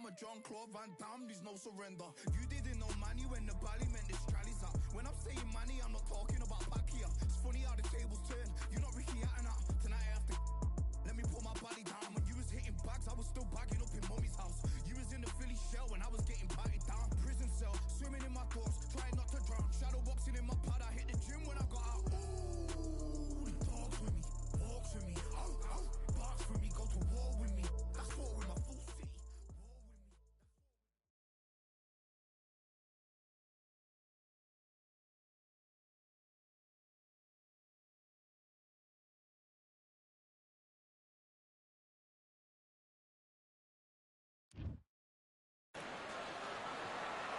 I'm a Jean-Claude Van Damme, there's no surrender. You didn't know money when the bally meant this trally's up. When I'm saying money, I'm not talking about back here. It's funny how the tables turn. You're not Ricky Hatton out. Tonight I have to let me put my body down. When you was hitting bags, I was still bagging up in mommy's house. You was in the Philly shell when I was getting batted down. Prison cell, swimming in my thoughts, trying not to drown. Shadow boxing in my pad, I hit the gym when I got out. Ooh, the dogs with me, walks with me, barks with me, go to war with me. That's war with my full city.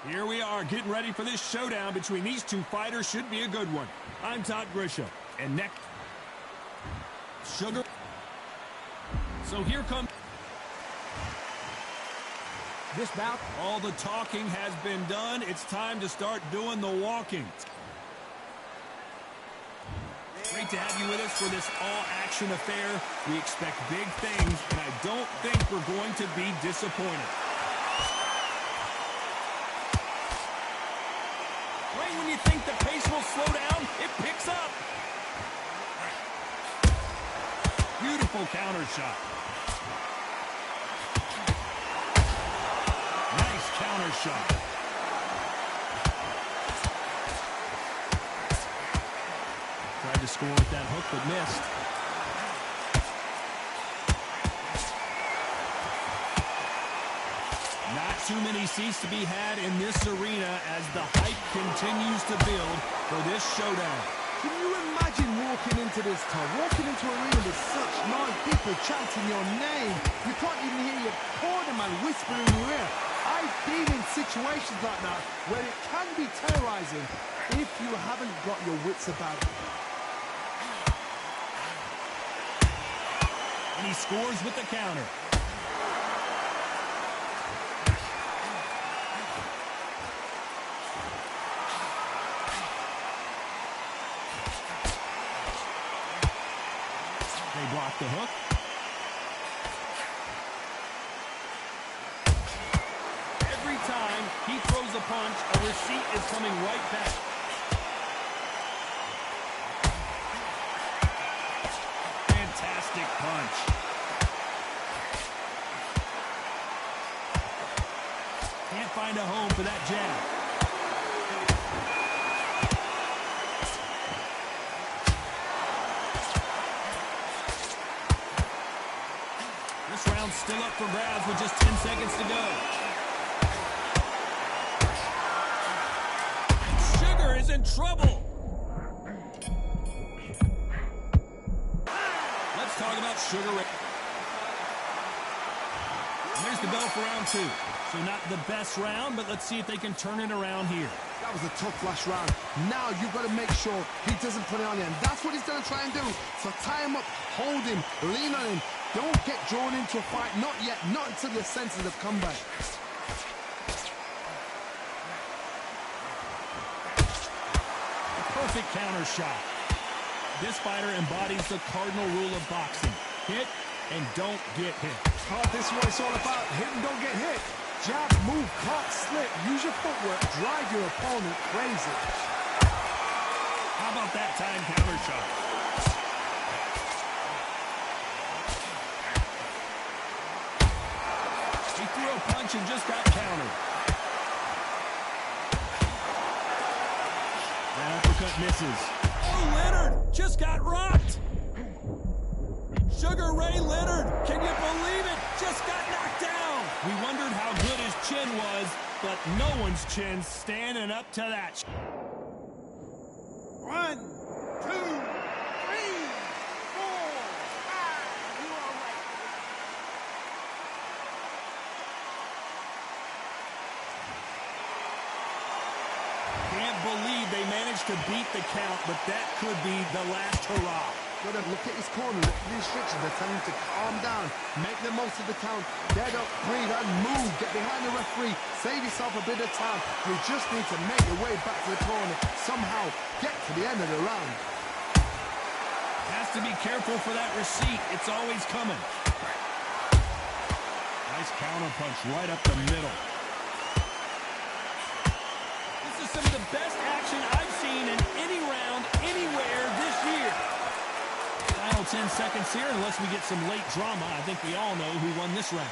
Here we are getting ready for this showdown between these two fighters. Should be a good one. I'm Todd Grisham, and next, Sugar. So here comes this bout. All the talking has been done. It's time to start doing the walking. Great to have you with us for this all-action affair. We expect big things, and I don't think we're going to be disappointed. Right when you think the pace will slow down, it picks up. Beautiful counter shot. Nice counter shot. Tried to score with that hook, but missed. Not too many seats to be had in this arena as the hype continues to build for this showdown. Can you imagine walking into this town, walking into an arena with such noise, people chanting your name? You can't even hear your cornerman whispering in your ear. I've been in situations like that where it can be terrorizing if you haven't got your wits about you. And he scores with the counter. They block the hook. Every time he throws a punch, a receipt is coming right back. Fantastic punch. Can't find a home for that jab. This round's still up for grabs with just 10 seconds to go. Sugar is in trouble. Let's talk about Sugar Ray. There's the bell for round two. So not the best round, but let's see if they can turn it around here. That was a tough last round. Now you've got to make sure he doesn't put it on you. And that's what he's going to try and do. So tie him up, hold him, lean on him. Don't get drawn into a fight. Not yet. Not until your senses have come back. A perfect counter shot. This fighter embodies the cardinal rule of boxing. Hit and don't get hit. Oh, this is what it's all about. Hit and don't get hit. Jab, move, cut, slip. Use your footwork. Drive your opponent crazy. How about that time counter shot? He threw a punch and just got countered. That uppercut misses. Oh, Leonard just got rocked. Sugar Ray Leonard, can you believe it? Just got knocked down. We wondered how good his chin was, but no one's chin's standing up to that. 1, 2, 3, 4, 5. You are right. Can't believe they managed to beat the count, but that could be the last hurrah. Got to look at his corner, look at the instructions. They're telling him to calm down, make the most of the count, get up, breathe, and move. Get behind the referee, save yourself a bit of time. You just need to make your way back to the corner. Somehow, get to the end of the round. Has to be careful for that receipt. It's always coming. Nice counter punch right up the middle. This is some of the best action I've seen in any round, anywhere this year. Final 10 seconds here, unless we get some late drama. I think we all know who won this round.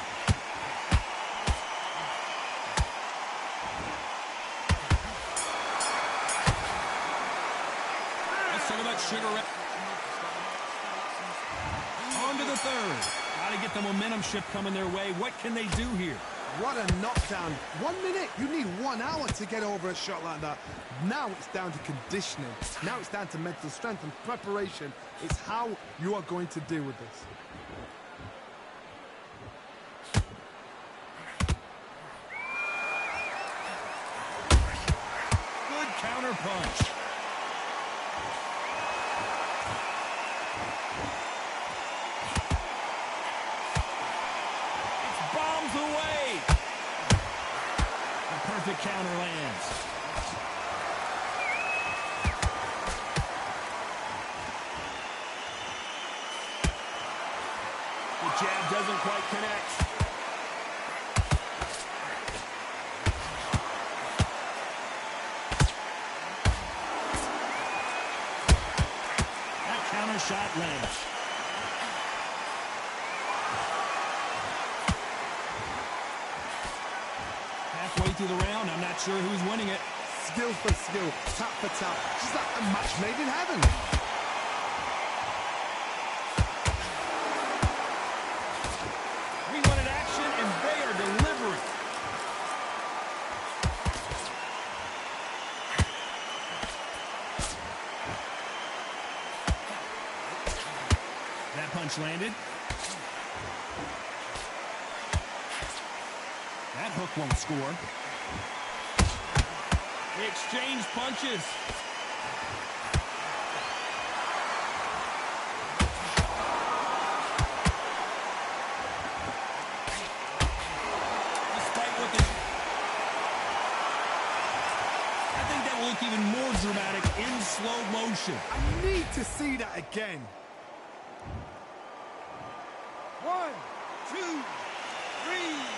Let's talk about Sugar Ray. On to the third. Got to get the momentum shift coming their way. What can they do here? What a knockdown. 1 minute, you need 1 hour to get over a shot like that. Now it's down to conditioning. Now it's down to mental strength and preparation. It's how you are going to deal with this. Good counter punch. Away. A perfect counter lands. The jab doesn't quite connect. That counter shot lands. Halfway through the round, I'm not sure who's winning it. Skill for skill, tap for tap. Just like a match made in heaven. We wanted action, and they are delivering. That punch landed. That hook won't score. They exchange punches. Despite what they... I think that will look even more dramatic in slow motion. I need to see that again. 1, 2, 3...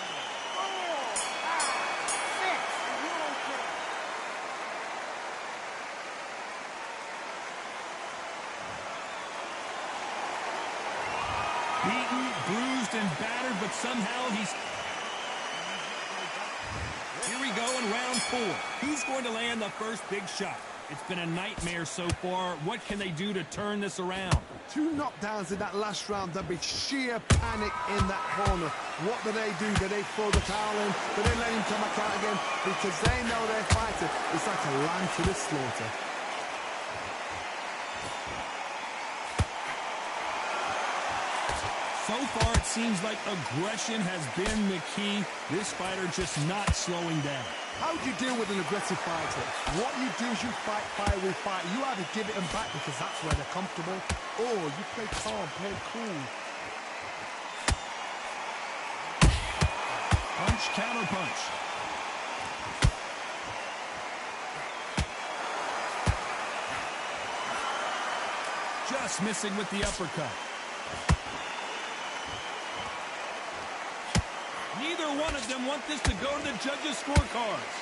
Beaten, bruised, and battered, but somehow he's... Here we go in round 4. Who's going to land the first big shot? It's been a nightmare so far. What can they do to turn this around? 2 knockdowns in that last round. There'll be sheer panic in that corner. What do they do? Do they throw the towel in? Do they let him come back out again? Because they know they're fighting. It's like a lamb to the slaughter. So far, it seems like aggression has been the key. This fighter just not slowing down. How do you deal with an aggressive fighter? What you do is you fight fire with fire. You either give it them back because that's where they're comfortable, or you play calm, play cool. Punch, counter punch. Just missing with the uppercut. Neither one of them want this to go to the judges' scorecards.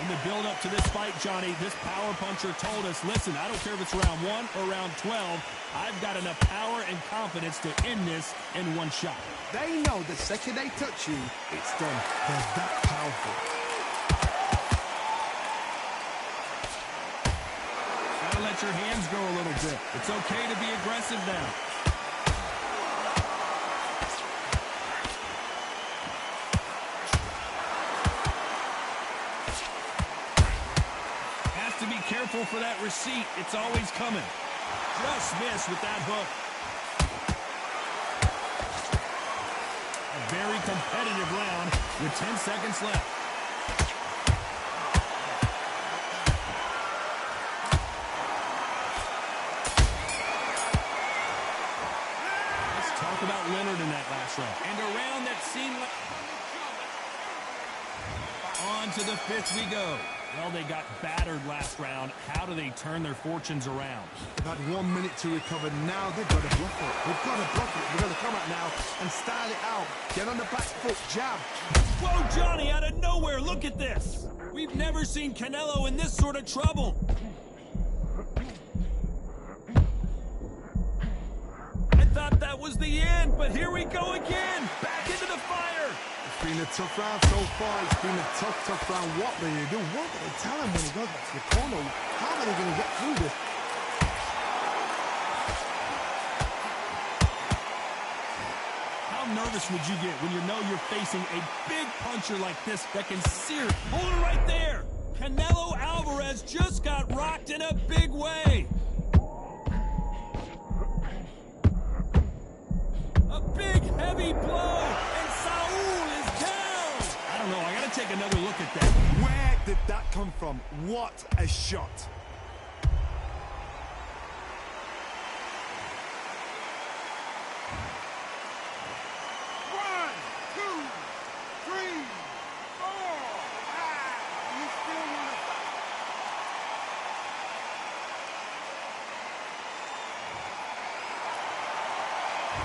In the build-up to this fight, Johnny, this power puncher told us, listen, I don't care if it's round 1 or round 12, I've got enough power and confidence to end this in one shot. They know the second they touch you, it's done. They're that powerful. Let your hands go a little bit. It's okay to be aggressive now. Has to be careful for that receipt. It's always coming. Just missed with that hook. A very competitive round with 10 seconds left. About Leonard in that last round. And a round that seemed like... On to the 5th we go. Well, they got battered last round. How do they turn their fortunes around? They've had 1 minute to recover. Now they've got to bluff it. They've got to bluff it. They've got to come out now and style it out. Get on the back foot, jab. Whoa, Johnny, out of nowhere, look at this. We've never seen Canelo in this sort of trouble. I thought that was the end, but here we go again. Back into the fire. It's been a tough round so far. It's been a tough round. What do you do? What do they tell him when he goes back to the corner? How are they going to get through this? How nervous would you get when you know you're facing a big puncher like this that can sear? Hold it right there. Canelo Alvarez just got rocked in a big way. A big, heavy blow, and Saul is down. I don't know, I gotta take another look at that. Where did that come from? What a shot.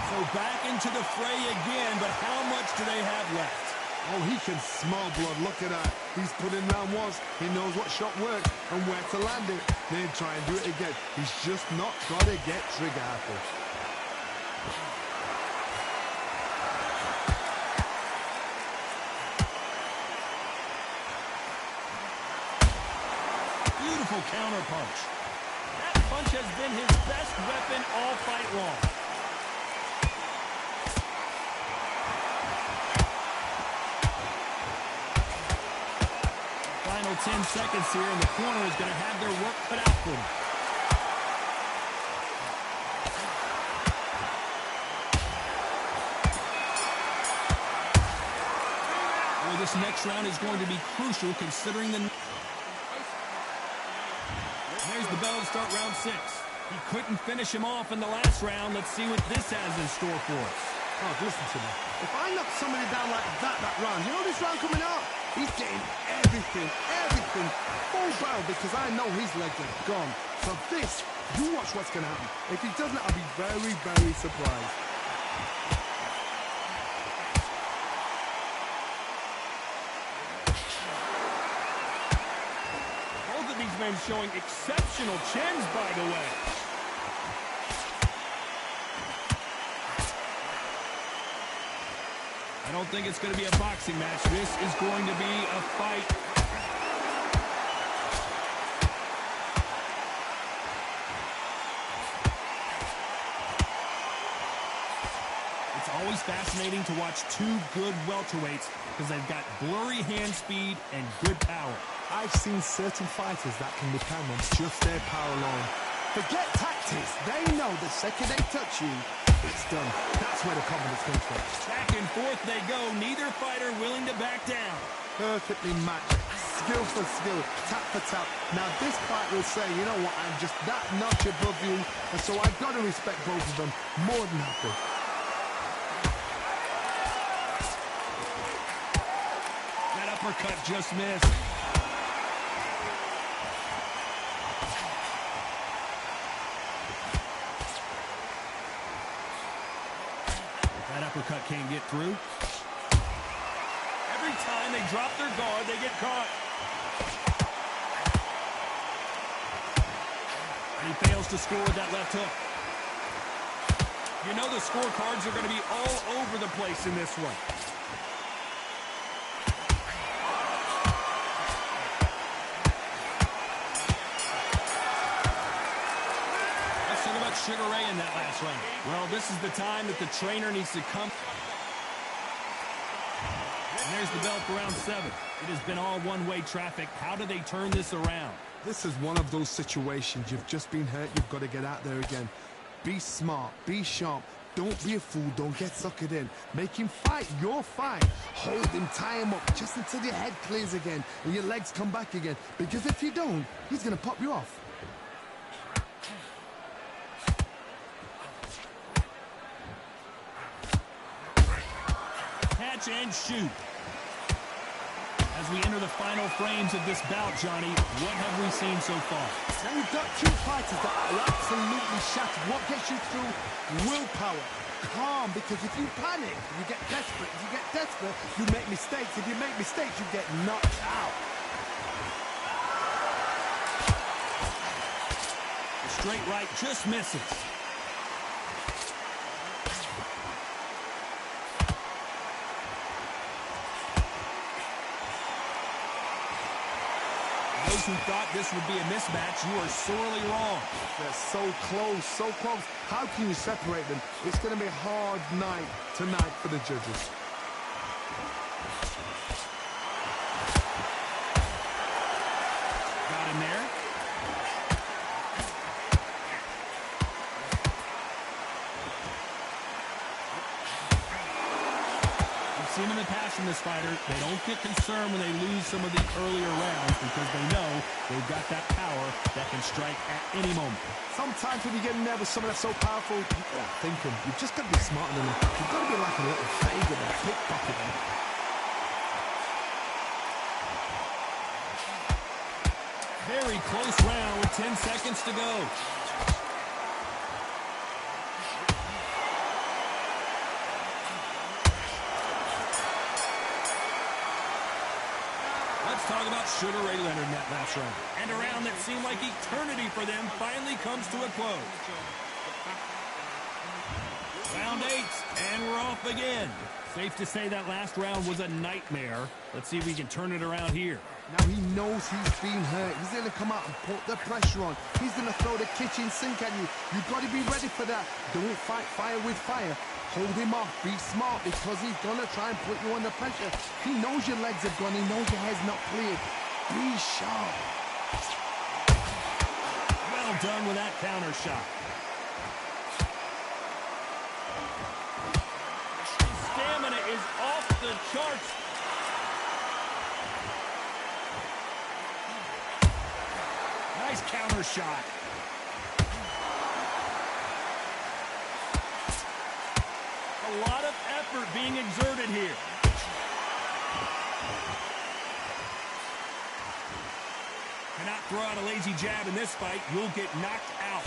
So back into the fray again, but how much do they have left? Oh, he can smell blood. Look at that. He's put in round once. He knows what shot works and where to land it. Then try and do it again. He's just not got to get trigger happy. Beautiful counter punch. That punch has been his best weapon all fight long. Final 10 seconds here, and the corner is going to have their work cut out for them. Well, this next round is going to be crucial considering the... There's the bell to start round 6. He couldn't finish him off in the last round. Let's see what this has in store for us. Oh, listen to me. If I knock somebody down like that round, you know this round coming up? He's getting everything full barrel because I know his legs are gone. So this, you watch what's going to happen. If he doesn't, I'll be very, very surprised. Both of these men showing exceptional chins, by the way. I don't think it's going to be a boxing match. This is going to be a fight. It's always fascinating to watch two good welterweights because they've got blurry hand speed and good power. I've seen certain fighters that can depend on just their power alone. Forget tactics. They know the second they touch you, it's done. That's where the confidence comes from. Back and forth they go. Neither fighter willing to back down. Perfectly matched. Skill for skill. Tap for tap. Now this fight will say, you know what, I'm just that notch above you, and so I've got to respect both of them more than happy. That uppercut just missed. Uppercut can't get through. Every time they drop their guard, they get caught. And he fails to score with that left hook. You know the scorecards are going to be all over the place in this one. Sugar Ray in that last round. Well, this is the time that the trainer needs to come. And there's the bell for round 7. It has been all one-way traffic. How do they turn this around? This is one of those situations. You've just been hurt. You've got to get out there again. Be smart. Be sharp. Don't be a fool. Don't get suckered in. Make him fight your fight. Hold him, tie him up just until your head clears again and your legs come back again. Because if you don't, he's going to pop you off. And shoot. As we enter the final frames of this bout, Johnny, what have we seen so far? Now you've got two fighters that are absolutely shattered. What gets you through? Willpower. Calm, because if you panic, you get desperate. If you get desperate, you make mistakes. If you make mistakes, you get knocked out. The straight right just misses. Those who thought this would be a mismatch, you are sorely wrong. They're so close, so close. How can you separate them? It's going to be a hard night tonight for the judges. Got him there. We've seen in the past from this fighter, they don't get concerned when they lose some of the earlier rounds because they know they've got that power that can strike at any moment. Sometimes when you get in there with someone that's so powerful, you're not thinking. You've just got to be smarter than them. You've got to be like a little faggot or pickpocket them. Very close round with 10 seconds to go. Talk about Sugar Ray Leonard in that last round. And a round that seemed like eternity for them finally comes to a close. Round 8, and we're off again. Safe to say that last round was a nightmare. Let's see if we can turn it around here. Now he knows he's been hurt. He's going to come out and put the pressure on. He's going to throw the kitchen sink at you. You've got to be ready for that. Don't fight fire with fire. Hold him off. Be smart because he's going to try and put you under pressure. He knows your legs have gone. He knows your head's not cleared. Be sharp. Well done with that counter shot. His stamina is off the charts. Nice counter shot. A lot of effort being exerted here. Cannot throw out a lazy jab in this fight. You'll get knocked out.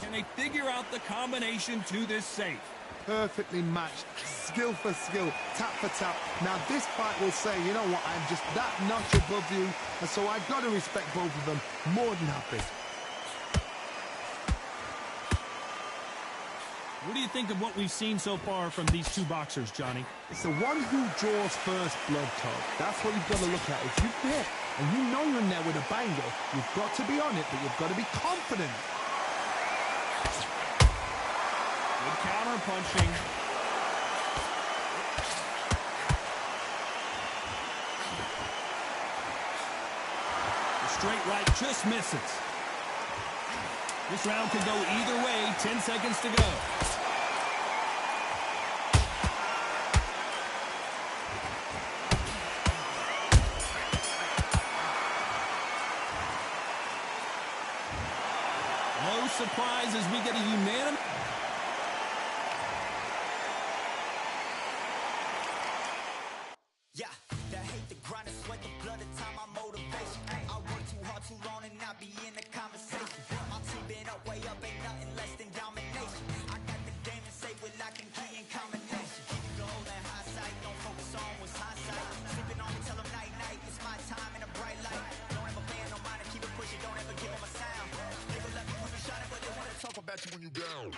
Can they figure out the combination to this safe? Perfectly matched, skill for skill, tap for tap. Now this fight will say, you know what, I'm just that notch above you, and so I've got to respect both of them more than happy. What do you think of what we've seen so far from these two boxers, Johnny? It's the one who draws first blood, Todd. That's what you've got to look at. If you're there and you know you're in there with a banger, you've got to be on it, but you've got to be confident. Good counter punching. The straight right just misses. This round could go either way. 10 seconds to go. No surprise as we get a unanimous. Yeah, that hate the grind and sweat the blood, the time my motivation. I work too hard too long and not be in the conversation. My team been up, way up, ain't nothing less than domination. I got the game to say with lock and key in combination. Keep it gold and high sight, don't focus on what's hindsight. Sleeping on me, tell them night night, it's my time in a bright light. Don't ever pay no mind and keep it pushing, don't ever give them a sound. They will let me when you shot it, but they wanna talk about you when you down.